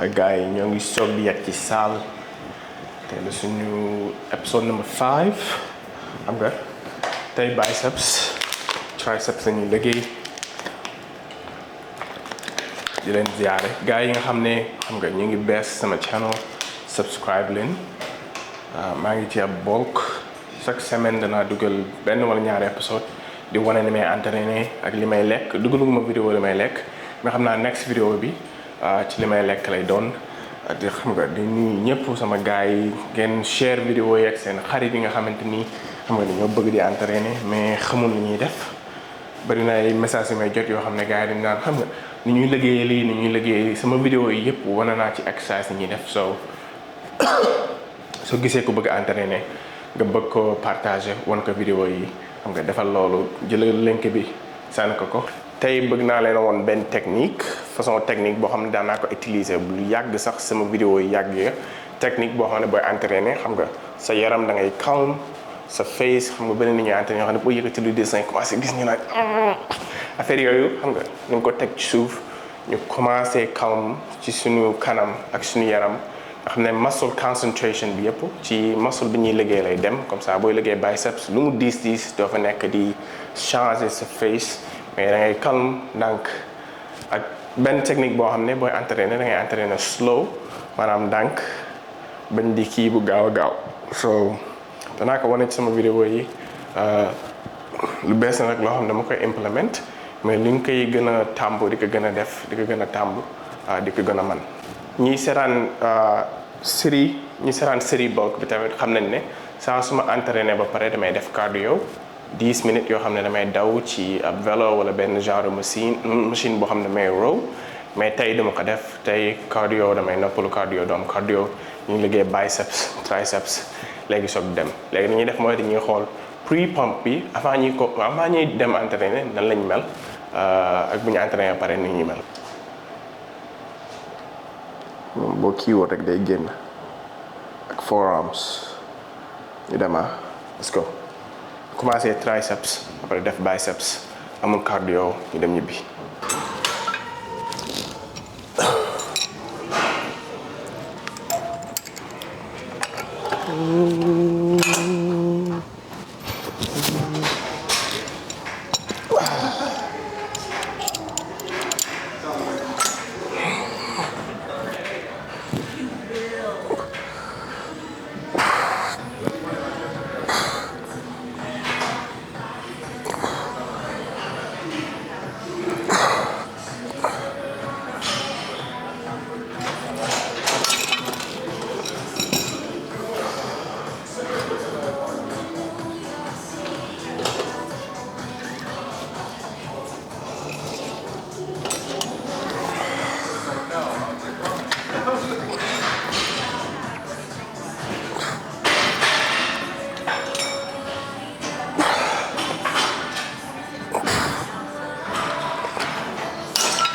gars yi ñoo ngi soog di yegg ci salle tey la suñu épisode number 5 xam nga tey biceps triceps lañuy liggéey di leen ziare gars yi nga xam ne xam nga ñu ngi bees sama channel subscribe leen maa ngi ci ab bulk chaque semaine danaa dugal benn wala ñaari épisode di wane ni may entraîné ak li may lekk dugaluma vidéo li may lekk mais xam naa next vidéo bi ci li may lekk lay doon di xam nga di nuyu ñëpp sama gars yi ngeen share vidéo yi ak seen xarit yi nga xamante ni xam nga dañoo bëgg di entraîner mais xamul ni ñuy def bari na ay messages yi may jot yoo xam ne gars yi dañu naan xam nga ni ñuy liggéeyee lii ni ñuy liggéeyee sama vidéo yi yëpp wane naa ci exercice yi ñuy def soo gisee ko bëgg a entraîner nga bëgg ko partager wan ko vidéo yi xam nga defal loolu jëlal link bi sànni ko. tey bëgg naa leen woon benn technique façon technique boo xam ne daan naa ko utiliser lu yàgg sax sama vidéo yi yàggee technique boo xam ne booy entraîner xam nga sa yaram da ngay calme sa face xam nga beneen ni ñuy entraîner yoo xam ne boo yëkkati lu dessin commencé gis ñu naan affaire yooyu xam nga ñu ngi ko teg ci suuf ñu commencé calme ci suñu kanam ak suñu yaram nga xam ne muscle concentration bi yëpp ci muscle bi ñuy liggéey lay dem comme ça booy liggéey biceps lu mu diis doo fa nekk di changer sa face mais da ngay calme ndànk ak benn technique boo xam ne booy entraîner da ngay entraîner slow maanaam ndànk bañ di kii bu gaaw a gaaw so danaa ko wane ci sama vidéo yi lu bees na nag loo xam ne dama koy implement mais li nga koy gën a tàmb di ko gën a def di ko gën a tàmb di ko gën a man ñi seetaan série bulk bi tamit xam nañ ne saa su ma entraîner ba pare damay def cardio 10 minutes yoo xam ne damay daw ci ab vélo wala benn genre machine boo xam ne damay row mais tey dama ko def tey cardio damay noppalu cardio doom cardio ñu ngi liggéey biceps triceps léegi soog dem léegi li ñuy def mooy dañuy xool pre-pump bi avant ñuy dem entraîner nan lañ mel ak bu ñu entraîner pare ni ñuy mel. moom boo kiiwoo rek day génn ak forearms ñu dem let's go. commencé triceps après def biceps amul cardio ñu dem ñibbi.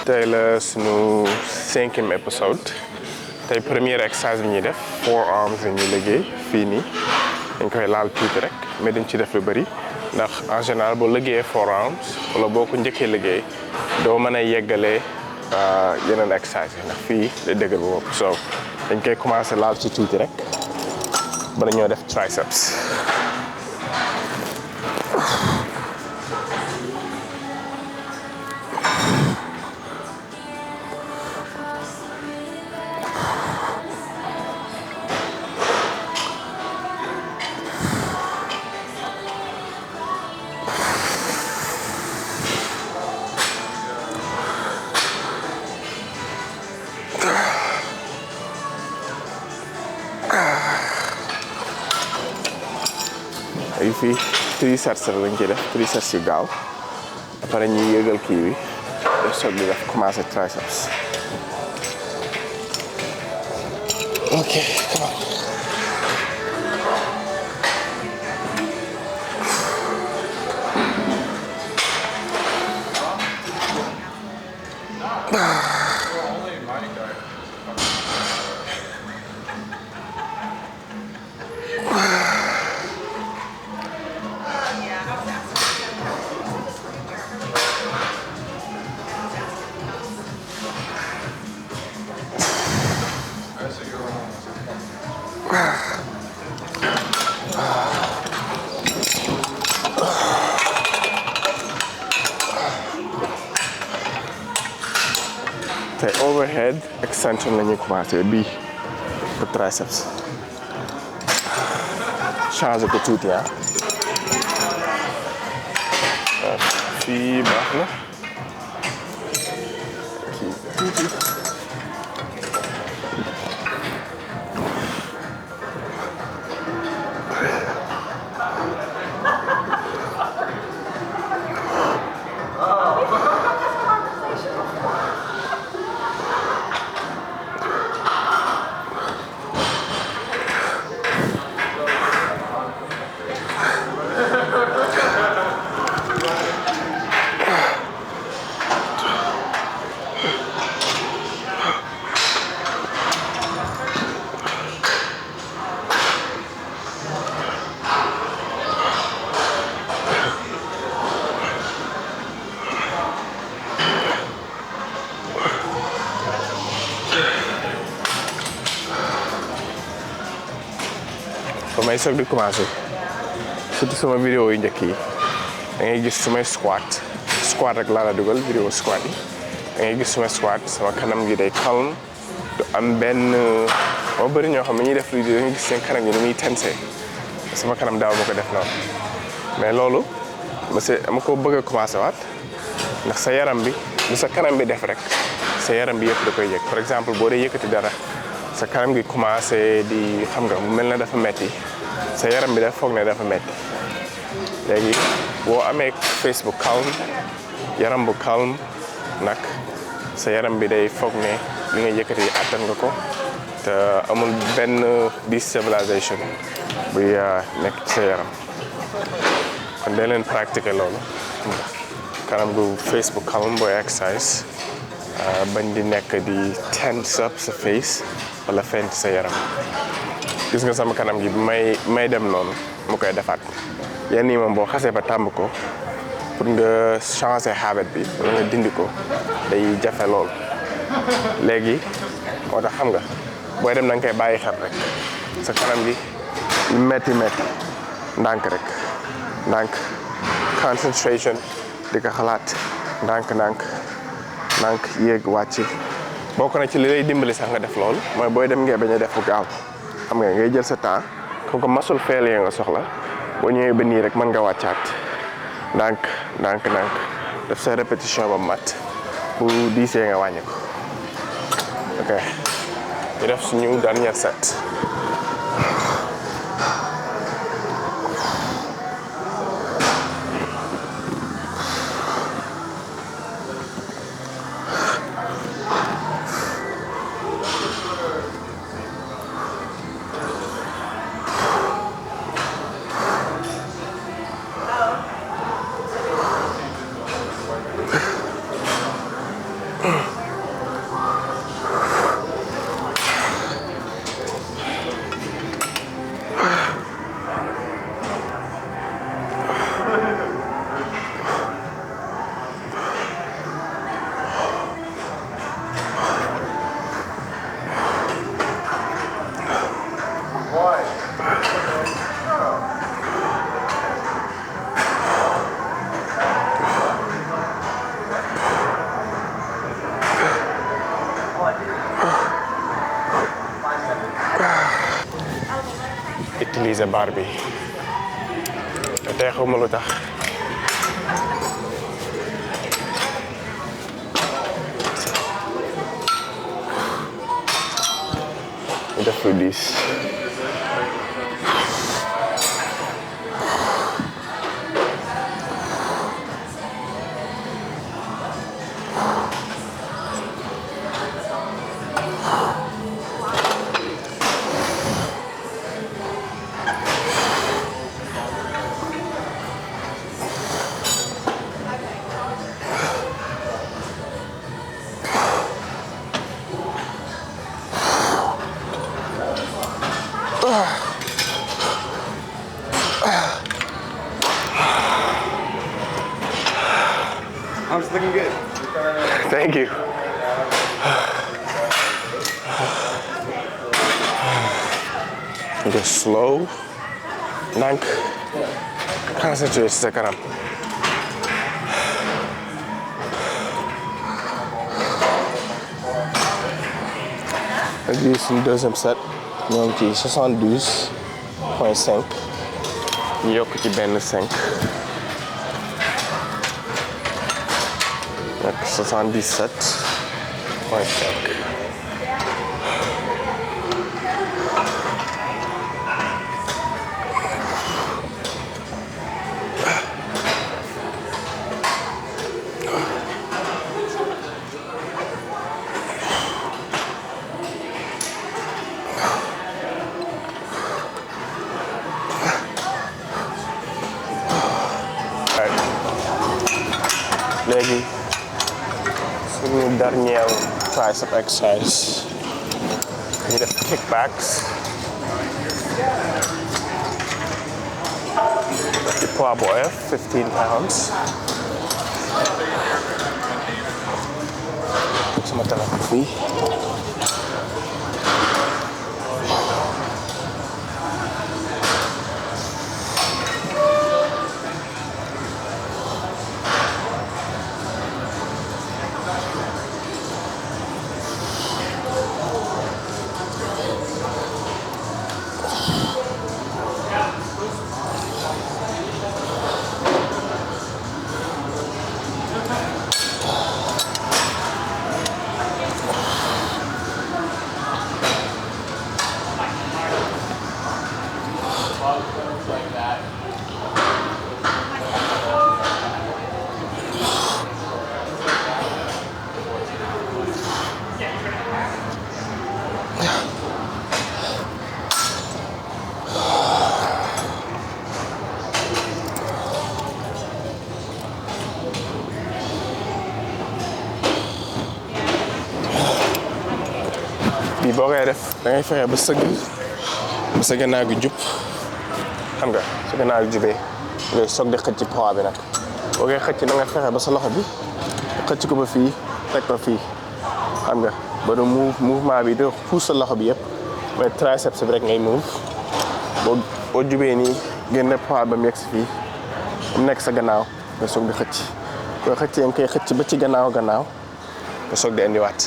tey la suñu 5e épisode tey première exercice bi ñuy def forearms la ñuy liggéey fii nii dañ koy laal tuuti rek mais dañ ci def lu bëri ndax en général boo liggéeyee forearms wala boo ko njëkkee liggéey doo mën a yeggalee yeneen exercice yi ndax fii day dëgër ba bopp so dañ koy commencé laal ci tuuti rek bala ñoo def triceps. ay fii triceps lañ ciy def triceps yu gaaw après ñuy yëgal kii bi def soog di def commencé triceps. ok come on. te overhead extension la ñuy commencé bii pour triceps changer ko tuuti ah fii baax na kii tuuti ba may soog di commencé surtout sama vidéo yu njëkk yi da ngay gis sumay squat rek laa la dugal vidéo squat yi da ngay gis sumay squat sama kanam gi day calme du am benn moo bëri ñoo xam ne ñuy def lu da ngay gis seen kanam gi ni muy tensé sama kanam daaw ma ko def noonu mais loolu ma ko bëgg a commencé waat ndax sa yaram bi lu sa kanam bi def rek sa yaram bi yëpp da koy yëg par exemple boo dee yëkkati dara sa kanam gi commencé di xam nga mu mel na dafa metti sa yaram bi dafa foog ne dafa metti léegi boo amee face bu calme yaram bu calme nag sa yaram bi day foog ne li nga yëkkati attan nga ko te amul benn déstabilisation buy nekk ci sa yaram kon day leen pratiquer loolu kanam gu face bu calme booy exercise bañ di nekk di tense up sa face wala fent sa yaram gis nga sama kanam gi may dem noonu mu koy defaat yenn yi moom boo xasee ba tàmb ko pour nga changer habit bi wala nga dindi ko day jafe lool léegi moo tax xam nga booy dem na nga koy bàyyi xel rek sa kanam gi metti ndànk rek ndànk concentration di ko xalaat ndànk yéeg wàcc bokk na ci li lay dimbali sax nga def loolu mooy booy dem ngay bañ a def bu gaaw xam nga ngay jël sa temps comme que muscle failure nga soxla boo ñëwee ba nii rek mën nga wàccaat ndànk def sa répétition ba mat bu diisee nga wàññi ko ok ñu def suñu dernier set utiliser barre bi tey xawma lu tax def lu diis Arms looking good. Thank you. Go slow. Ndànk. Concentré ci sa kanam. Léegi suñu deuxième set ñoo ngi ci 72.5 ñu yokk ci benn 5 nekk 77.5. Léegi suñu dernier tricep exercise ñu def kickbacks ci poids bu oyof 15 pounds. Sama téléphone fii. Boo koy def da ngay fexe ba sa gannaaw gi jub xam nga sa gannaaw gi jubee ngay soog di xëcc poids bi nag boo koy xëcc da nga fexe ba sa loxo bi xëcc ko ba fii teg ko fii xam nga ba du mouvement bi de pousse sa loxo bi yëpp mais triceps bi rek ngay move boo jubee nii génne poids ba mu yegg si fii mu nekk sa gannaaw nga soog di xëcc boo xëccee nga koy xëcc ba ci gannaaw nga soog di indiwaat.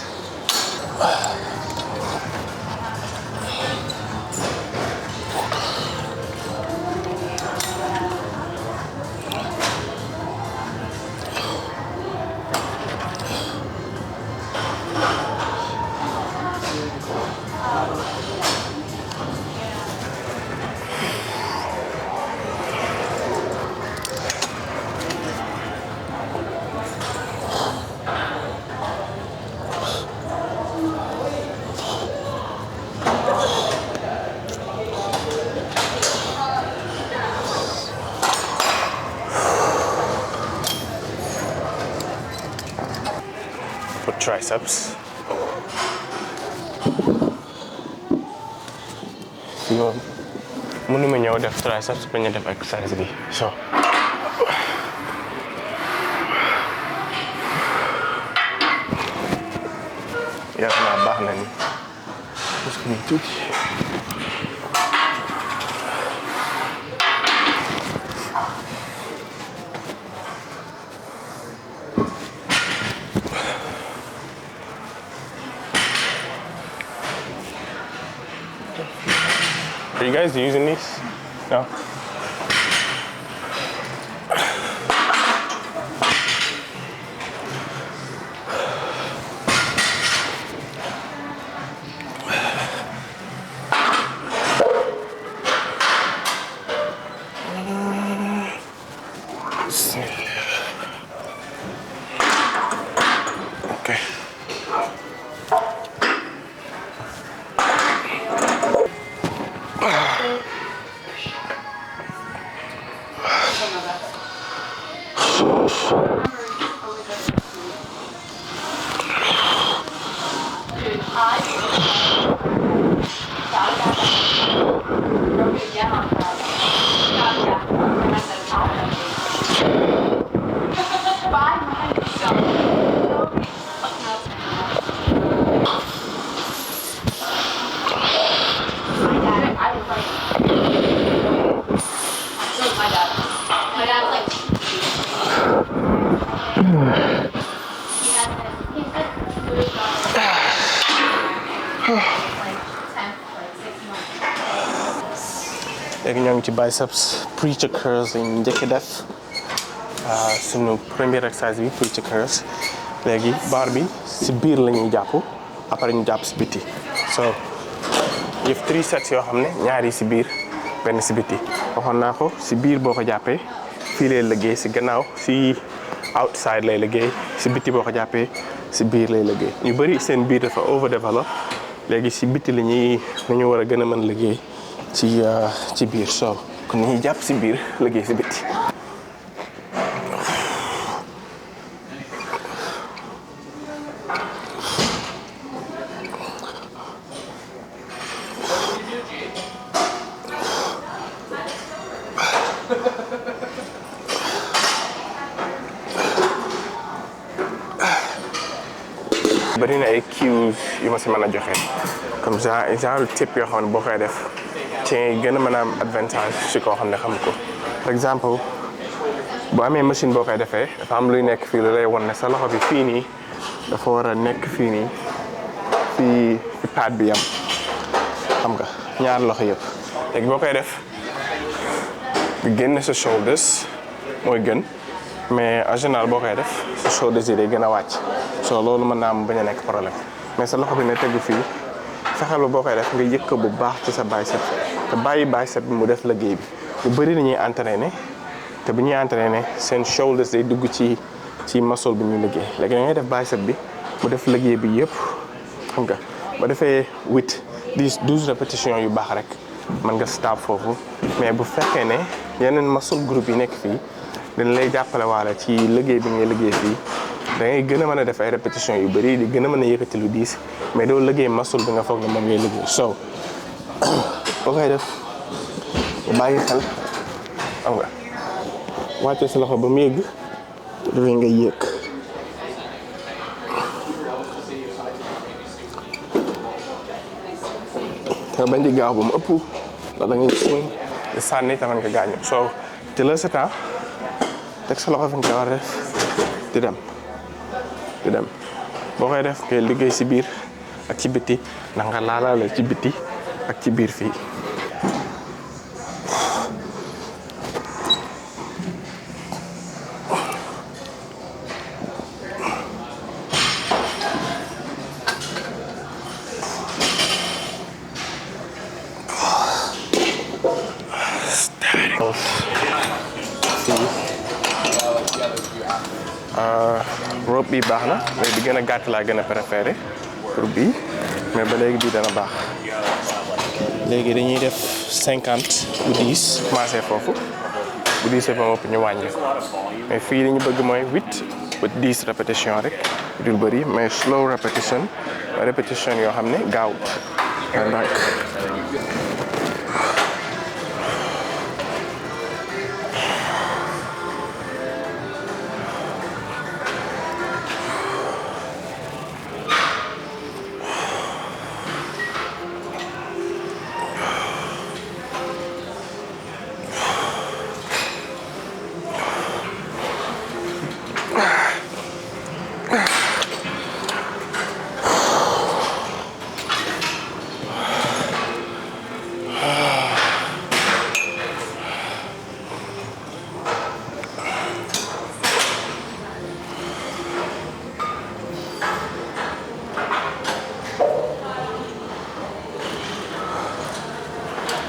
Triceps. Yo, mënuma ñëw def triceps bañ a def exercice bi so yaakaar naa baax na ni parce que nii tuuti. Are you guys using these? No? Okay. léegi ñoo ngi ci biceps preacher curls yi ñu njëkk def suñu premier exercice bi preacher curls léegi barre bi si biir la ñuy jàpp après ñu jàpp si biti so yëf 3 sets yoo xam ne ñaari si biir benn si biti waxoon naa ko si biir boo ko jàppee fii lay liggéey si gannaaw si outside lay liggéey si biti boo ko jàppee si biir lay liggéey ñu bëri seen biir dafa overdevelop léegi si biti la ñu war a gën a mën liggéey ci biir so kon ni ñuy jàpp si biir liggéey si biti bari na ay cues yu ma si mën a joxe comme genre type yoo xam ne boo koy def ci gën a mën a am avantage si koo xam ne xam ko par exemple boo amee machine boo koy defee dafa am luy nekk fii lu lay won ne sa loxo bi fii nii dafa war a nekk fii nii fii fi pad bi yam xam nga ñaar loxo yëpp léegi boo koy def di génn sa shoulders mooy gën mais en général boo koy def sa shoulders yi day gën a wàcc so loolu mën naa am bañ a nekk problème mais sa loxo bi ne tegu fii fexeel ba boo koy def nga yëkk bu baax ci sa bicep te bàyyi bicep bi mu def liggéey bi lu bëri dañuy entraîner te bu ñuy entraîner seen shoulders day dugg ci muscle bi ñuy liggéey léegi da ngay def bicep bi mu def liggéey bi yëpp xam nga ba defee 12 répétitions yu baax rek mën nga stop foofu mais bu fekkee ne yeneen muscle group yi nekk fii dañ lay jàppale waale ci liggéey bi ngay liggéey fii da ngay gën a mën a def ay répétitions yu bëri di gën a mën a yëkkati lu diis mais doo liggéey muscle bi nga foog ne moom ngay liggéey so boo koy def bàyyi xel xam nga wàcce sa loxo ba mu yëgg dafay nga yëg te bañ di gaaw ba mu ëpp da ngay swing di sànni tamit nga gaañu so jëlal sa temps teg sa loxo fi nga war a def di dem boo koy def ngay liggéey si biir ak ci biti ndax nga laalaale ci biti ak ci biir fii rope bi baax na mais bi gën a gàtt laa gën a préféré pour bii mais ba léegi bii dana baax léegi dañuy def 50 bu 10 commencé foofu bu 10 ba mopp ñu wàññi ko mais fii li ñu bëgg mooy 8 ba 10 répétition rek dul bëri mais slow répétition yoo xam ne gaawut ndànk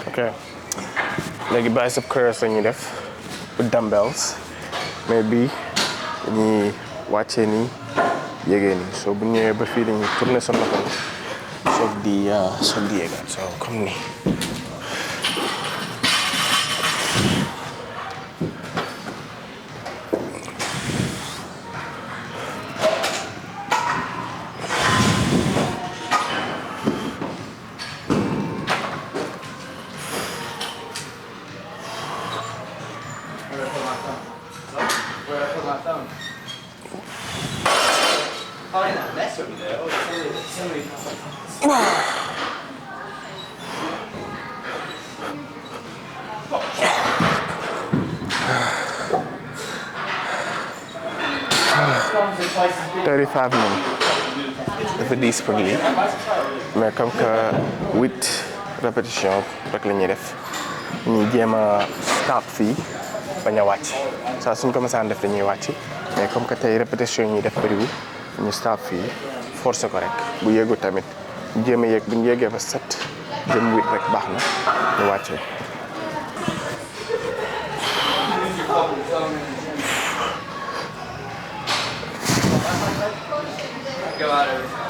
ok léegi bicep curls la ñuy def pour dumbbells mais bii dañuy wàccee nii yégee nii soo bu ñëwee ba fii dañuy tourner sa loxo soog di yéegaat so comme nii Oh, in that mess over there. Oh, somebody. 35 minutes dafa diis pour lii mais comme que 8 répétitions rek la ñuy def ñu jéem a stop fii bañ a wàcc saa suñ commencé def dañuy wàcc mais comme que tey répétition yi ñuy def bëriwul ñu stop fii forcer ko rek bu yéegu tamit jéem a yéeg bu ñu yéegee ba 7 jëm 8 rek baax na ñu wàccee. Go out of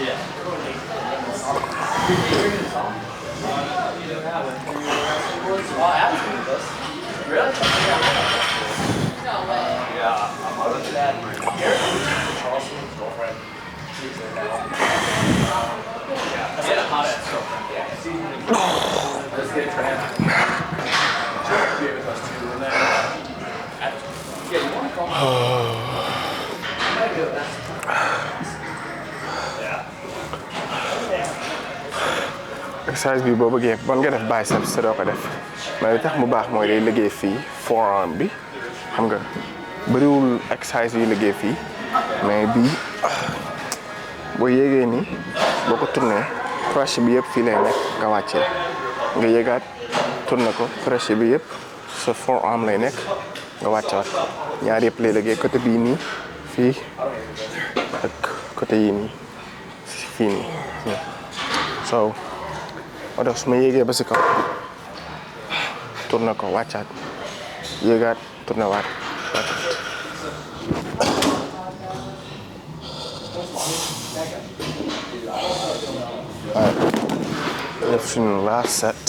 yeah. Oh, absolutely this. Really? No way. Yeah, I'm out of that. Charleston's girlfriend. She's there now. Yeah, I said a hot ass girlfriend. Yeah, let's get it for him. She'll be with us too, and then yeah, you want to call me? exercice bi boo bëggee bon nga def biceps te doo ko def mais li tax mu baax mooy day liggéey fii forearm bi xam nga bëriwul exercice yu liggéey fii mais bii boo yéegee nii boo ko tourné crochet bi yëpp fii lay nekk nga wàccee nga yéegaat tourné ko crochet bi yëpp sa forearm lay nekk nga wàccewaat ñaar yëpp lay liggéey côté bii nii fii ak côté yii nii fii nii so moo tax su ma yéegee ba si kaw tourné ko wàccaat yéegaat tourné waat wàccaat. waaw def suñu last set.